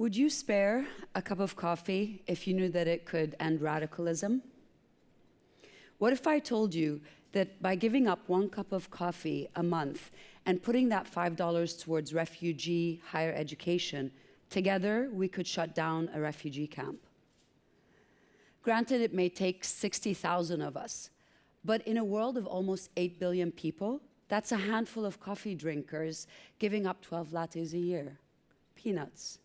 Would you spare a cup of coffee if you knew that it could end radicalism? What if I told you that by giving up 1 cup of coffee a month and putting that $5 towards refugee higher education, together we could shut down a refugee camp? Granted, it may take 60,000 of us, but in a world of almost 8 billion people, that's a handful of coffee drinkers giving up 12 lattes a year. Peanuts.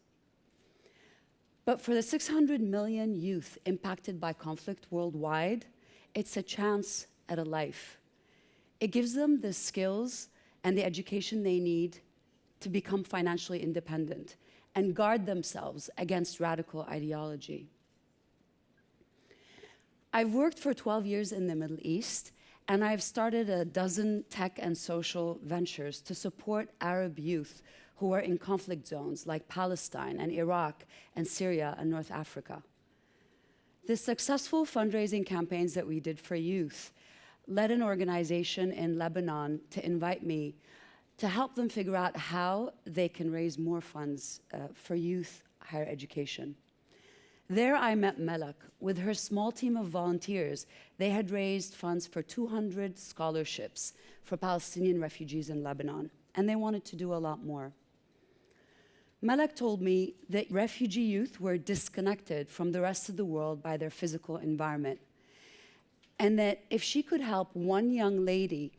But for the 600 million youth impacted by conflict worldwide, it's a chance at a life. It gives them the skills and the education they need to become financially independent and guard themselves against radical ideology. I've worked for 12 years in the Middle East, and I've started a dozen tech and social ventures to support Arab youth who are in conflict zones like Palestine and Iraq and Syria and North Africa. The successful fundraising campaigns that we did for youth led an organization in Lebanon to invite me to help them figure out how they can raise more funds for youth higher education. There I met Melek. With her small team of volunteers, they had raised funds for 200 scholarships for Palestinian refugees in Lebanon, and they wanted to do a lot more. Melek told me that refugee youth were disconnected from the rest of the world by their physical environment, and that if she could help one young lady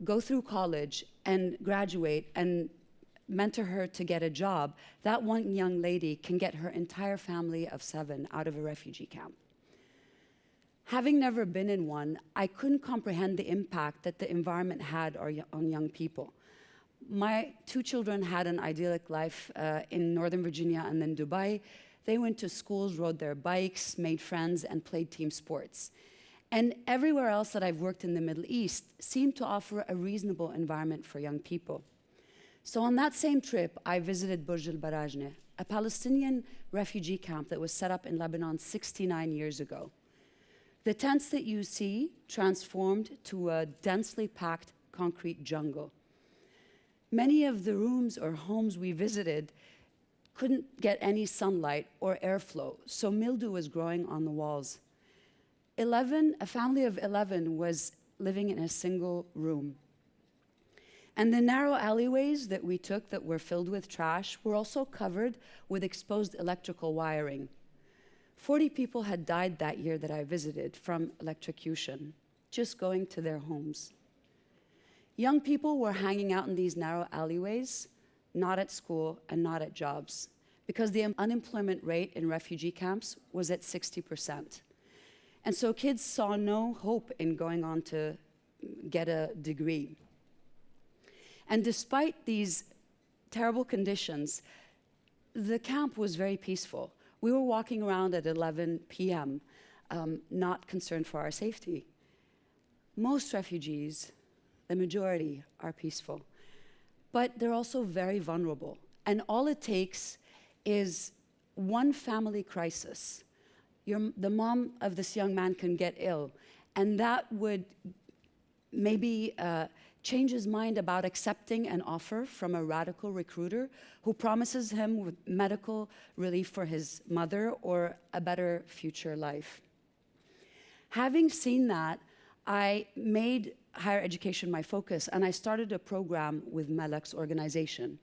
go through college and graduate and mentor her to get a job, that one young lady can get her entire family of 7 out of a refugee camp. Having never been in one, I couldn't comprehend the impact that the environment had on young people. My 2 children had an idyllic life in Northern Virginia and then Dubai. They went to schools, rode their bikes, made friends, and played team sports. And everywhere else that I've worked in the Middle East seemed to offer a reasonable environment for young people. So on that same trip, I visited Burj al-Barajneh, a Palestinian refugee camp that was set up in Lebanon 69 years ago. The tents that you see transformed to a densely packed concrete jungle. Many of the rooms or homes we visited couldn't get any sunlight or airflow, so mildew was growing on the walls. A family of 11 was living in a single room. And the narrow alleyways that we took that were filled with trash were also covered with exposed electrical wiring. 40 people had died that year that I visited from electrocution, just going to their homes. Young people were hanging out in these narrow alleyways, not at school and not at jobs, because the unemployment rate in refugee camps was at 60%. And so kids saw no hope in going on to get a degree. And despite these terrible conditions, the camp was very peaceful. We were walking around at 11 p.m., not concerned for our safety. Most refugees, the majority, are peaceful, but they're also very vulnerable. And all it takes is one family crisis. The mom of this young man can get ill, and that would maybe change his mind about accepting an offer from a radical recruiter who promises him medical relief for his mother or a better future life. Having seen that, I made higher education my focus, and I started a program with Melek's organization.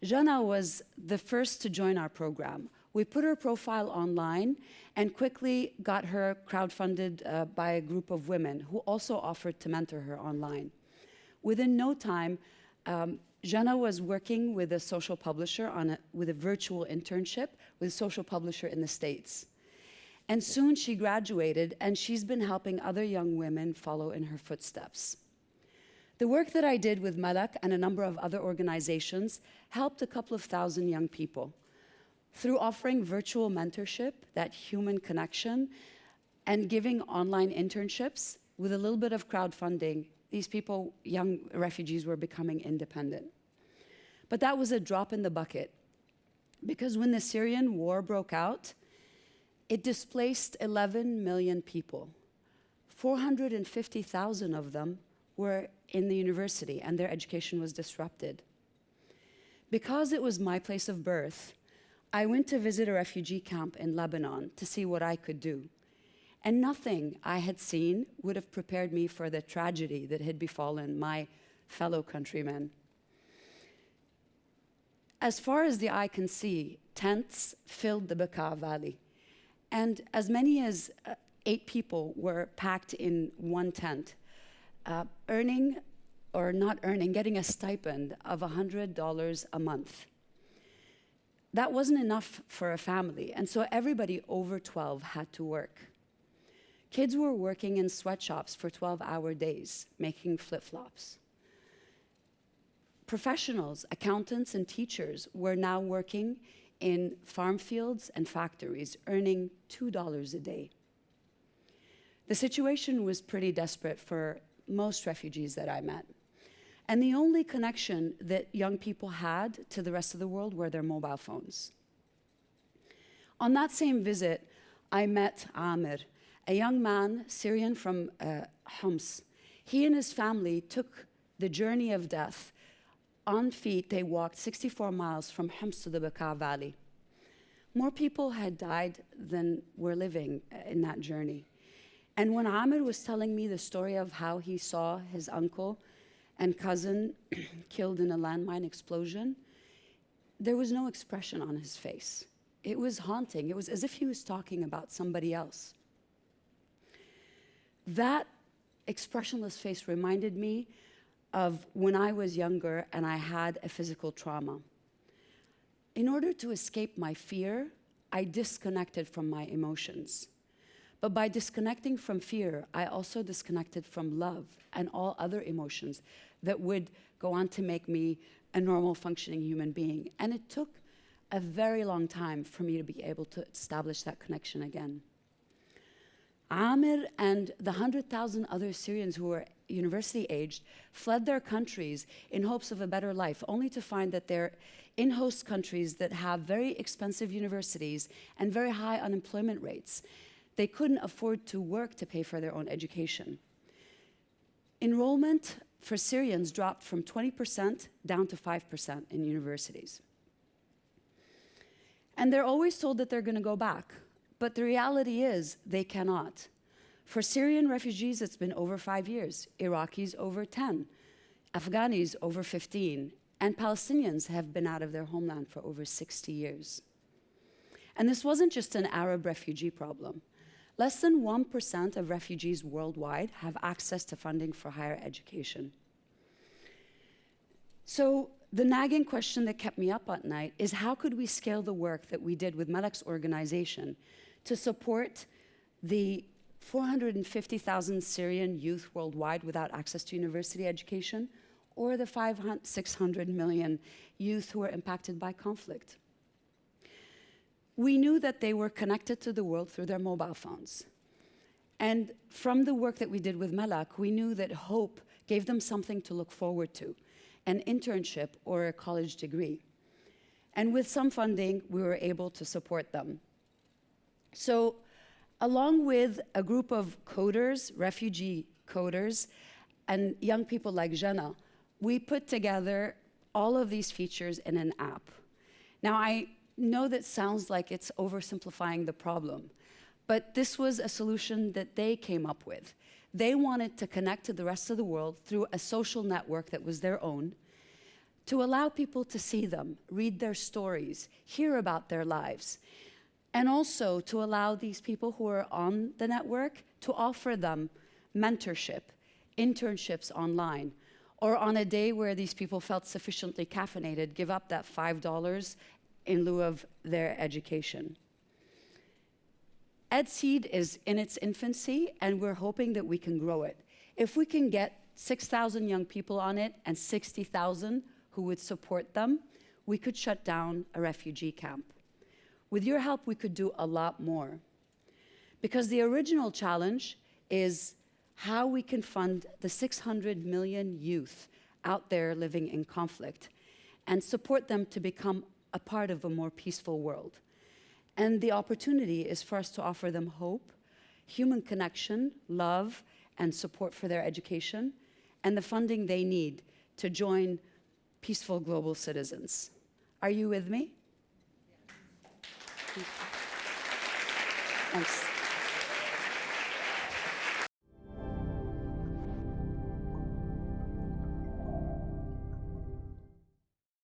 Jana was the first to join our program. We put her profile online and quickly got her crowdfunded by a group of women who also offered to mentor her online. Within no time, Jana was working with a social publisher with a virtual internship with a social publisher in the States. And soon she graduated, and she's been helping other young women follow in her footsteps. The work that I did with Melek and a number of other organizations helped a couple of thousand young people. Through offering virtual mentorship, that human connection, and giving online internships, with a little bit of crowdfunding, these people, young refugees, were becoming independent. But that was a drop in the bucket, because when the Syrian war broke out, it displaced 11 million people. 450,000 of them were in the university, and their education was disrupted. Because it was my place of birth, I went to visit a refugee camp in Lebanon to see what I could do. And nothing I had seen would have prepared me for the tragedy that had befallen my fellow countrymen. As far as the eye can see, tents filled the Bekaa Valley. And as many as 8 people were packed in one tent, getting a stipend of $100 a month. That wasn't enough for a family, and so everybody over 12 had to work. Kids were working in sweatshops for 12-hour days, making flip-flops. Professionals, accountants, and teachers were now working in farm fields and factories, earning $2 a day. The situation was pretty desperate for most refugees that I met. And the only connection that young people had to the rest of the world were their mobile phones. On that same visit, I met Amir, a young man, Syrian from Homs. He and his family took the journey of death. On feet, they walked 64 miles from Homs to the Bekaa Valley. More people had died than were living in that journey. And when Amir was telling me the story of how he saw his uncle and cousin killed in a landmine explosion, there was no expression on his face. It was haunting. It was as if he was talking about somebody else. That expressionless face reminded me of when I was younger and I had a physical trauma. In order to escape my fear, I disconnected from my emotions. But by disconnecting from fear, I also disconnected from love and all other emotions that would go on to make me a normal functioning human being. And it took a very long time for me to be able to establish that connection again. Amir and the 100,000 other Syrians who were university-aged fled their countries in hopes of a better life, only to find that they're in host countries that have very expensive universities and very high unemployment rates. They couldn't afford to work to pay for their own education. Enrollment for Syrians dropped from 20% down to 5% in universities. And they're always told that they're going to go back. But the reality is they cannot. For Syrian refugees, it's been over 5 years. Iraqis, over 10. Afghanis, over 15. And Palestinians have been out of their homeland for over 60 years. And this wasn't just an Arab refugee problem. Less than 1% of refugees worldwide have access to funding for higher education. So the nagging question that kept me up at night is how could we scale the work that we did with Malak's organization to support the 450,000 Syrian youth worldwide without access to university education, or the 600 million youth who are impacted by conflict? We knew that they were connected to the world through their mobile phones. And from the work that we did with Malak, we knew that hope gave them something to look forward to, an internship or a college degree. And with some funding, we were able to support them. So along with a group of coders, refugee coders, and young people like Jana, we put together all of these features in an app. Now, I know that sounds like it's oversimplifying the problem, but this was a solution that they came up with. They wanted to connect to the rest of the world through a social network that was their own, to allow people to see them, read their stories, hear about their lives, and also to allow these people who are on the network to offer them mentorship, internships online, or on a day where these people felt sufficiently caffeinated, give up that $5 in lieu of their education. edSeed is in its infancy, and we're hoping that we can grow it. If we can get 6,000 young people on it and 60,000 who would support them, we could shut down a refugee camp. With your help, we could do a lot more. Because the original challenge is how we can fund the 600 million youth out there living in conflict and support them to become a part of a more peaceful world. And the opportunity is for us to offer them hope, human connection, love, and support for their education, and the funding they need to join peaceful global citizens. Are you with me? Thanks.